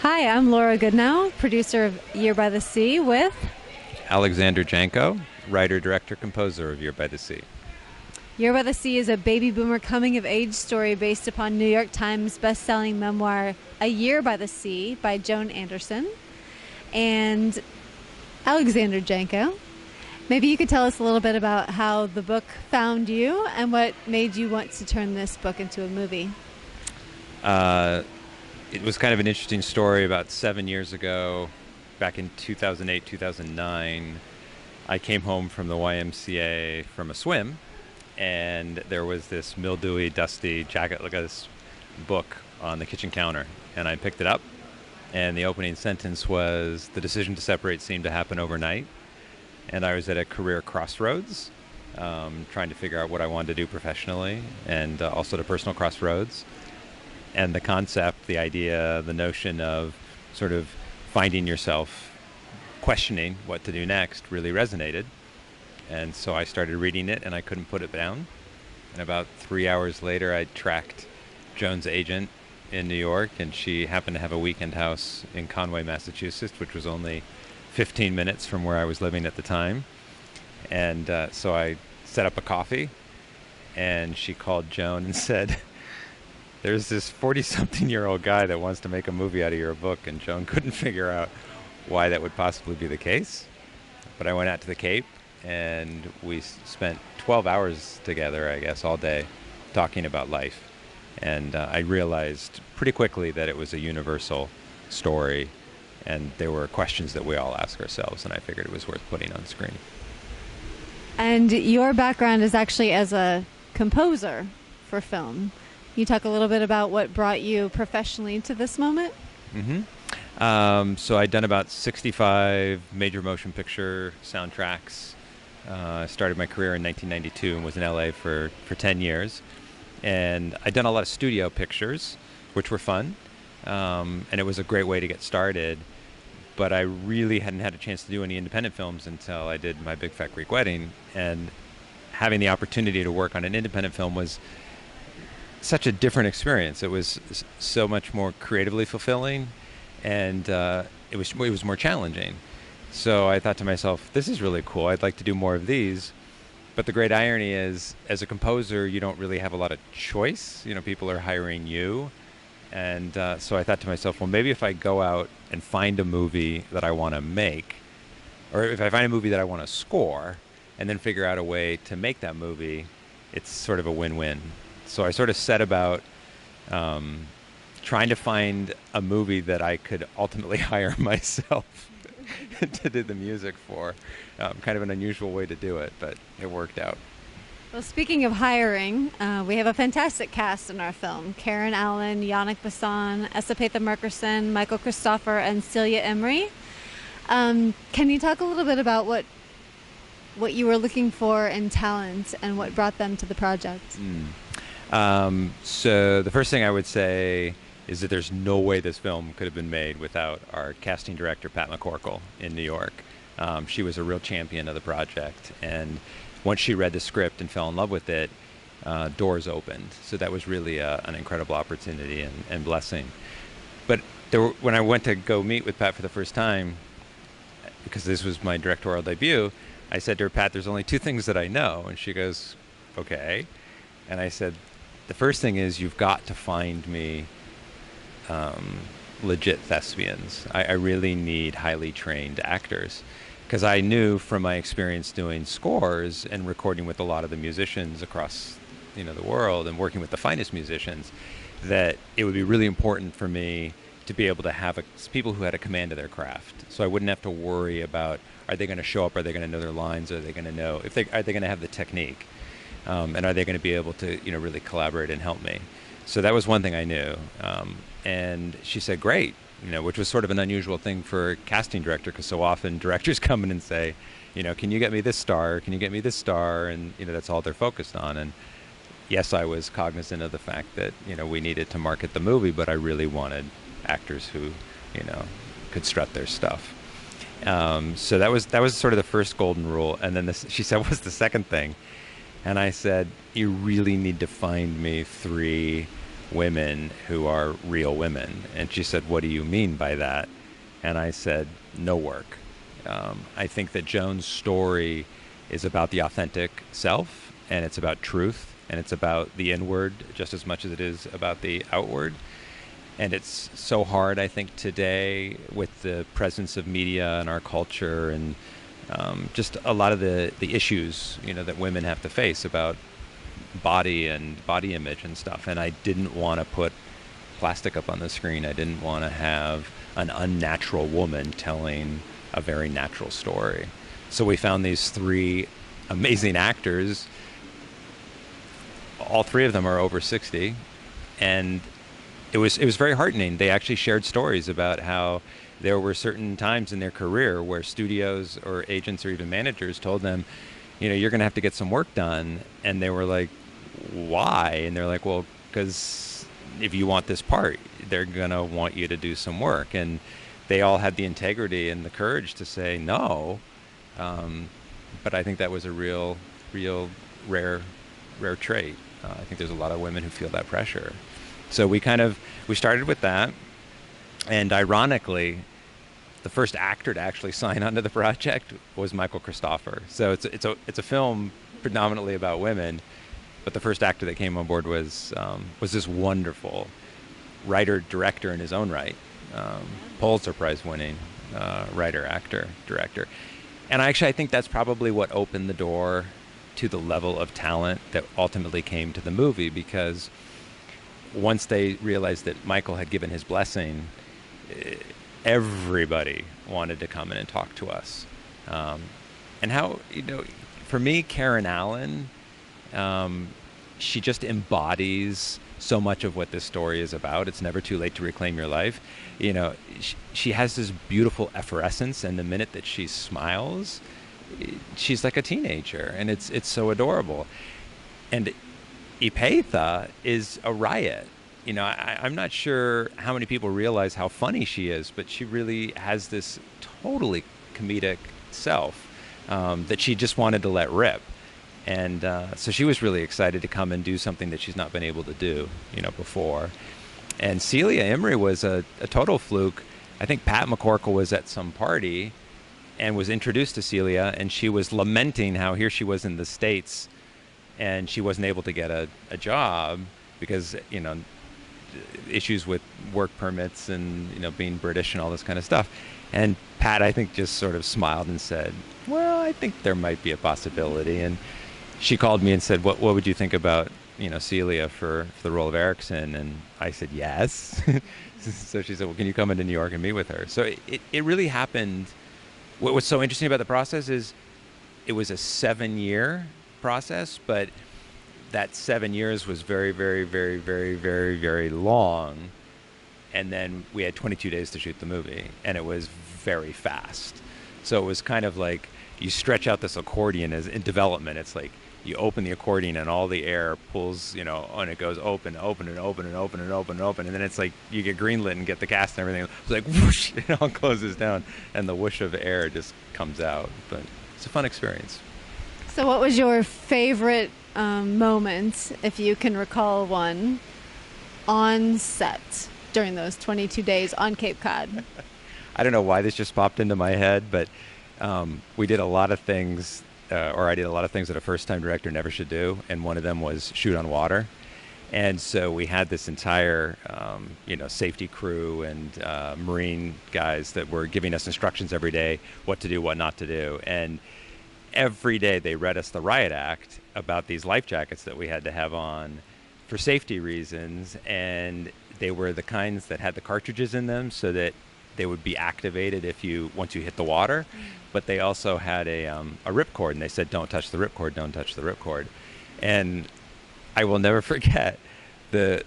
Hi, I'm Laura Goodenow, producer of Year by the Sea with Alexander Janko, writer, director, composer of Year by the Sea. Year by the Sea is a baby boomer coming-of-age story based upon New York Times best-selling memoir A Year by the Sea by Joan Anderson. And Alexander Janko, maybe you could tell us a little bit about how the book found you and what made you want to turn this book into a movie. It was kind of an interesting story. About 7 years ago, back in 2008, 2009, I came home from the YMCA from a swim, and there was this mildewy, dusty jacket, like this book on the kitchen counter, and I picked it up, and the opening sentence was, "The decision to separate seemed to happen overnight," and I was at a career crossroads, trying to figure out what I wanted to do professionally, and also at a personal crossroads. And the concept, the idea, the notion of sort of finding yourself questioning what to do next really resonated. And so I started reading it, and I couldn't put it down. And about 3 hours later, I tracked Joan's agent in New York, and she happened to have a weekend house in Conway, Massachusetts, which was only 15 minutes from where I was living at the time. And so I set up a coffee, and she called Joan and said, "There's this 40-something-year-old guy that wants to make a movie out of your book," and Joan couldn't figure out why that would possibly be the case. But I went out to the Cape, and we spent 12 hours together, I guess, all day, talking about life. And I realized pretty quickly that it was a universal story, and there were questions that we all ask ourselves, and I figured it was worth putting on screen. And your background is actually as a composer for film. Can you talk a little bit about what brought you professionally to this moment? So I'd done about 65 major motion picture soundtracks. I started my career in 1992 and was in LA for 10 years. And I'd done a lot of studio pictures, which were fun. And it was a great way to get started. But I really hadn't had a chance to do any independent films until I did My Big Fat Greek Wedding. And having the opportunity to work on an independent film was such a different experience. It was so much more creatively fulfilling, and it was more challenging. So I thought to myself, this is really cool. I'd like to do more of these. But the great irony is, as a composer, you don't really have a lot of choice. You know, people are hiring you. And so I thought to myself, well, maybe if I go out and find a movie that I want to make, or if I find a movie that I want to score, and then figure out a way to make that movie, it's sort of a win-win. So I sort of set about trying to find a movie that I could ultimately hire myself to do the music for. Kind of an unusual way to do it, but it worked out. Well, speaking of hiring, we have a fantastic cast in our film. Karen Allen, Yannick Bassan, Esapatha Merkerson, Michael Christopher, and Celia Emery. Can you talk a little bit about what you were looking for in talent and what brought them to the project? So the first thing I would say is that there's no way this film could have been made without our casting director, Pat McCorkle, in New York. She was a real champion of the project, and once she read the script and fell in love with it, doors opened. So that was really an incredible opportunity and blessing. But when I went to go meet with Pat for the first time, because this was my directorial debut, I said to her, "Pat, there's only two things that I know." And she goes, "Okay." And I said, "The first thing is you've got to find me legit thespians. I really need highly trained actors." Because I knew from my experience doing scores and recording with a lot of the musicians across the world and working with the finest musicians, that it would be really important for me to be able to have people who had a command of their craft. So I wouldn't have to worry about, are they going to show up, are they going to know their lines, are they going to know, are they going to have the technique? And are they going to be able to, really collaborate and help me? So that was one thing I knew. And she said, "Great," which was sort of an unusual thing for a casting director, because so often directors come in and say, "Can you get me this star? Can you get me this star?" And, that's all they're focused on. And yes, I was cognizant of the fact that, we needed to market the movie, but I really wanted actors who, could strut their stuff. So that was sort of the first golden rule. And then she said, "What's the second thing?" And I said, "You really need to find me 3 women who are real women. And she said, what do you mean by that? And I said, no work. I think that Joan's story is about the authentic self, and it's about truth, and it's about the inward just as much as it is about the outward. And it's so hard, I think, today with the presence of media in our culture, and just a lot of the issues, that women have to face about body and body image and stuff. And I didn't want to put plastic up on the screen. I didn't want to have an unnatural woman telling a very natural story. So we found these 3 amazing actors. All 3 of them are over 60, and it was very heartening. They actually shared stories about how there were certain times in their career where studios or agents or even managers told them, you're going to have to get some work done. And they were like, why? And they're like, well, because if you want this part, they're going to want you to do some work. And they all had the integrity and the courage to say no. But I think that was a real rare trait. I think there's a lot of women who feel that pressure. So we started with that. And ironically, the first actor to actually sign onto the project was Michael Christopher. So it's a film predominantly about women, but the first actor that came on board was this wonderful writer director in his own right, Pulitzer Prize winning writer, actor, director. And I think that's probably what opened the door to the level of talent that ultimately came to the movie, because once they realized that Michael had given his blessing, everybody wanted to come in and talk to us. And how, for me, Karen Allen, she just embodies so much of what this story is about. It's never too late to reclaim your life. She has this beautiful effervescence, and the minute that she smiles, she's like a teenager, and it's so adorable. And Ipetha is a riot. I'm not sure how many people realize how funny she is, but she really has this totally comedic self that she just wanted to let rip. And so she was really excited to come and do something that she's not been able to do, before. And Celia Imrie was a total fluke. I think Pat McCorkle was at some party and was introduced to Celia, and she was lamenting how here she was in the States and she wasn't able to get a job because, issues with work permits and, being British and all this kind of stuff. And Pat, I think, just sort of smiled and said, well, I think there might be a possibility. And she called me and said, what would you think about, Celia for the role of Erickson? And I said, yes. So she said, well, can you come into New York and meet with her? So it really happened. What's so interesting about the process is it was a 7-year process, but that 7 years was very, very, very, very, very, very long. And then we had 22 days to shoot the movie, and it was very fast. So it was kind of like you stretch out this accordion as in development. It's like you open the accordion and all the air pulls, and it goes open, open, and open, and open, and open, and open. And then it's like you get greenlit and get the cast and everything. It's like whoosh, it all closes down, and the whoosh of air just comes out. But it's a fun experience. So what was your favorite moment, if you can recall one, on set during those 22 days on Cape Cod? I don't know why this just popped into my head, but we did a lot of things, or I did a lot of things that a first-time director never should do, and one of them was shoot on water. And so we had this entire, safety crew and Marine guys that were giving us instructions every day, what to do, what not to do. And every day they read us the riot act about these life jackets that we had to have on for safety reasons. And they were the kinds that had the cartridges in them so that they would be activated once you hit the water. But they also had a ripcord, and they said, don't touch the ripcord, don't touch the ripcord. And I will never forget the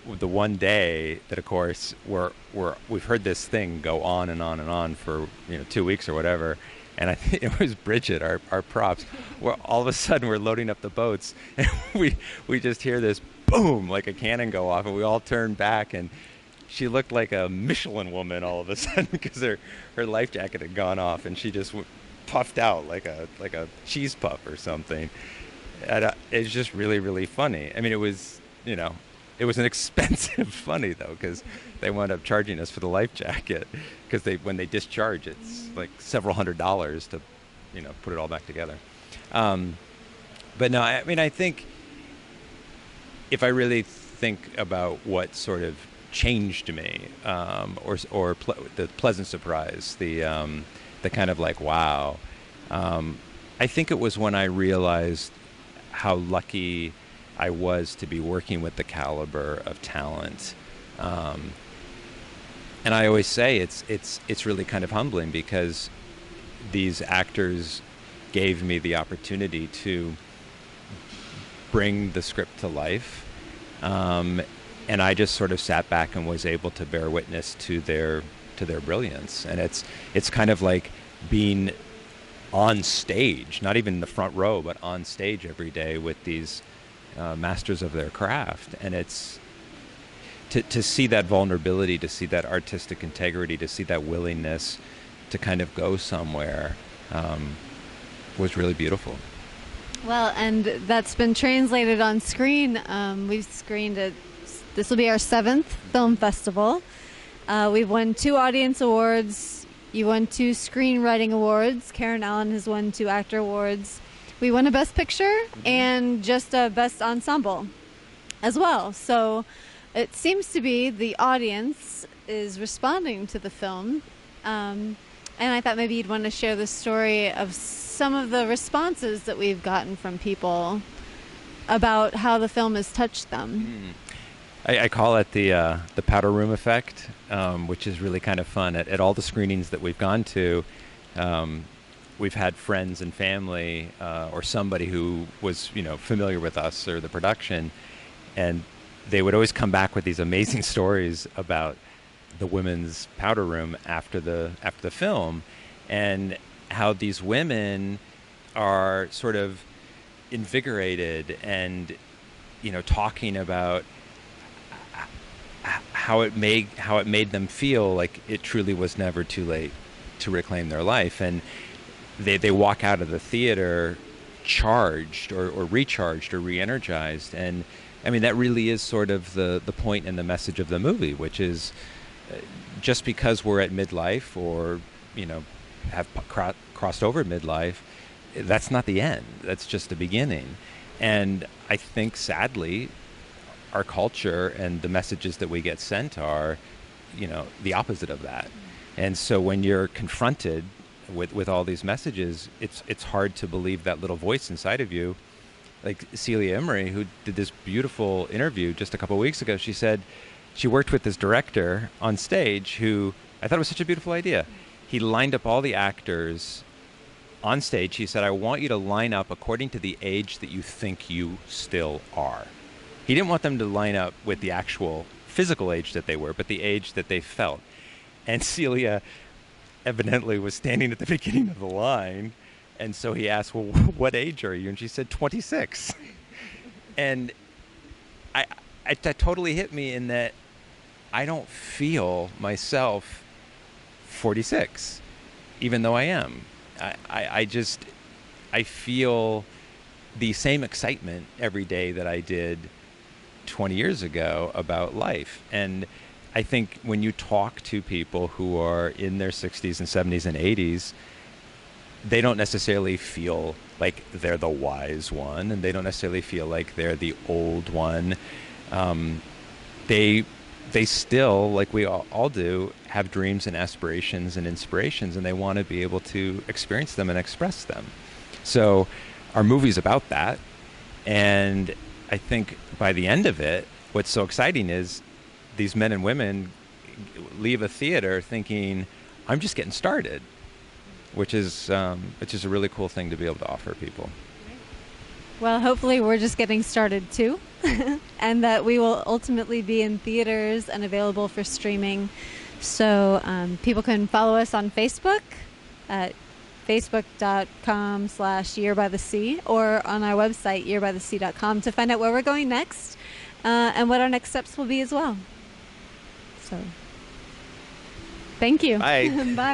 one day that, of course, we've heard this thing go on and on and on for 2 weeks or whatever. And I think it was Bridget, our props, where all of a sudden we're loading up the boats, and we just hear this boom, like a cannon go off, and we all turn back, and she looked like a Michelin woman all of a sudden because her life jacket had gone off, and she just puffed out like a cheese puff or something. And it's just really, really funny. I mean, it was, It was an expensive funny though, because they wound up charging us for the life jacket, because when they discharge, it's like several $100s to, put it all back together. But no, I mean, I think if I really think about what sort of changed me, the pleasant surprise, the kind of like wow, I think it was when I realized how lucky I was to be working with the caliber of talent. And I always say it's really kind of humbling, because these actors gave me the opportunity to bring the script to life. And I just sort of sat back and was able to bear witness to their brilliance. And it's kind of like being on stage, not even in the front row, but on stage every day with these masters of their craft. And it's to see that vulnerability, to see that artistic integrity, to see that willingness to kind of go somewhere was really beautiful. Well, and that's been translated on screen. We've screened it. This will be our 7th film festival. We've won 2 audience awards. You won 2 screenwriting awards. Karen Allen has won 2 actor awards. We won a Best Picture and just a Best Ensemble as well. So it seems to be the audience is responding to the film. And I thought maybe you'd want to share the story of some of the responses that we've gotten from people about how the film has touched them. I call it the powder room effect, which is really kind of fun. At all the screenings that we've gone to, we've had friends and family or somebody who was familiar with us or the production, and they would always come back with these amazing stories about the women's powder room after the film, and how these women are sort of invigorated and talking about how it made them feel like it truly was never too late to reclaim their life. And they walk out of the theater charged or recharged or re-energized. And I mean, that really is sort of the point and the message of the movie, which is just because we're at midlife or have crossed over midlife, that's not the end. That's just the beginning. And I think, sadly, our culture and the messages that we get sent are, the opposite of that. And so when you're confronted with all these messages, it's hard to believe that little voice inside of you. Like Celia Imrie, who did this beautiful interview just a couple of weeks ago, she said she worked with this director on stage who I thought was such a beautiful idea. He lined up all the actors on stage. He said, I want you to line up according to the age that you think you still are. He didn't want them to line up with the actual physical age that they were, but the age that they felt. And Celia evidently was standing at the beginning of the line. And so he asked, well, what age are you? And she said, 26. And that totally hit me in that I don't feel myself 46, even though I am. I feel the same excitement every day that I did 20 years ago about life. And I think when you talk to people who are in their 60s and 70s and 80s, they don't necessarily feel like they're the wise one, and they don't necessarily feel like they're the old one. They still, like we all do, have dreams and aspirations and inspirations, and they want to be able to experience them and express them. So our movie's about that. And I think by the end of it, what's so exciting is these men and women leave a theater thinking, I'm just getting started, which is a really cool thing to be able to offer people. Well, hopefully we're just getting started too, and that we will ultimately be in theaters and available for streaming. So people can follow us on Facebook at facebook.com/yearbythesea or on our website, yearbythesea.com, to find out where we're going next and what our next steps will be as well. So, thank you. Bye. Bye.